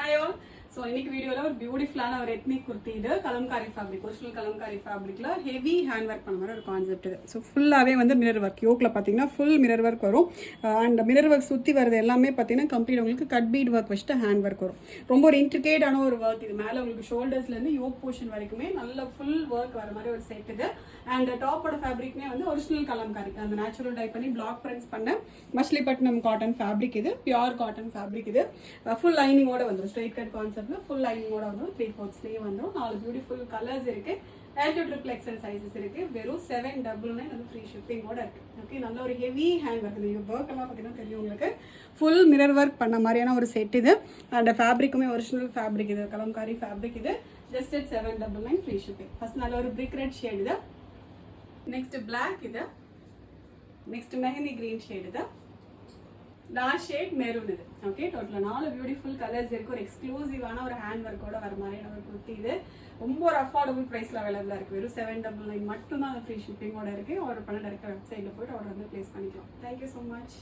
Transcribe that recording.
Hi all. So இன்னைக்கு வீடியோவில் ஒரு பியூட்டிஃபுல்லான ஒரு எத்னிக் குர்த்தி இது கலம்காரி ஃபேப்ரிக் ஒரிஜினல் கலம்காரி ஃபேப்ரிக்கில் ஹெவி ஹேண்ட் ஒர்க் பண்ண மாதிரி ஒரு கான்செப்ட் இது. ஸோ ஃபுல்லாகவே வந்து மிரர் ஒர்க் யோக்கில் பார்த்தீங்கன்னா ஃபுல் மிரர் ஒர்க் வரும். அண்ட் மிரர் ஒர்க் சுற்றி வரது எல்லாமே பார்த்தீங்கன்னா கம்ப்ளீட் உங்களுக்கு கட் பீட் ஒர்க் வச்சுட்டு ஹேண்ட் ஒர்க் வரும். ரொம்ப ஒரு இன்ட்ரிகேட்டான ஒரு ஒர்க் இது. மேலே உங்களுக்கு ஷோல்டர்ஸ்லேருந்து யோக் போர்ஷன் வரைக்குமே நல்ல ஃபுல் ஒர்க் வர மாதிரி ஒரு செட் இது. அண்ட் டாப்போட ஃபேப்ரிக்னே வந்து ஒரிஜினல் கலம்காரி அந்த நேச்சுரல் டைப் பண்ணி பிளாக் பிரிண்ட்ஸ் பண்ண மச்சிலிப்பட்டினம் காட்டன் ஃபேப்ரிக் இது. பியூர் காட்டன் ஃபேப்ரிக் இது. ஃபுல் லைனிங்கோட வந்துடும். ஸ்ட்ரெயிட் கட் கான்செப்ட்ல ஃபுல் லைனிங்கோட வந்துடும். 3/4 ஸ்லீவ் வந்துடும். 4 பியூட்டிஃபுல் கலர்ஸ் இருக்கு. L2XL சைஸஸ் இருக்கு. வெறும் 799 வந்து ஃப்ரீ ஷிப்பிங்கோட இருக்கு. ஓகே, நல்ல ஒரு ஹெவி ஹேண்ட் ஒர்க். இந்த ஒர்க் எல்லாம் பார்த்தீங்கன்னா தெரியும் உங்களுக்கு. ஃபுல் மிரர் ஒர்க் பண்ண மாதிரியான ஒரு செட் இது. அண்ட் ஃபேப்ரிக்குமே ஒரிஜினல் ஃபேப்ரிக் இது. கலம்காரி ஃபேப்ரிக் இது. Just 799 free shipping. ஃபர்ஸ்ட் நல்ல ஒரு பிரிக் ரெட் ஷேட் இது. நெக்ஸ்ட் பிளாக் இது. நெக்ஸ்ட் மெஹந்தி கிரீன் ஷேட் இது. லாஸ்ட் ஷேட் மெரூன் இது. ஓகே, டோட்டலாக 4 பியூட்டிஃபுல் கலர்ஸ் இருக்கு. ஒரு எக்ஸ்க்ளூசிவான ஒரு ஹேண்ட் ஒர்க்கோட வர மாதிரியான ஒரு குர்த்தி இது. ரொம்ப ஒரு அஃபோர்டபுள் ப்ரைஸில் அவைலபிளாக இருக்குது. வெறும் 799 மட்டும்தான் அது ஃப்ரீ ஷிப்பிங்கோட இருக்குது. ஆர்டர் பண்ண டேரெக்டாக வெப்சைட்டில் போய்ட்டு ஆர்டர் வந்து ப்ளேஸ் பண்ணிக்கலாம். Thank you so much.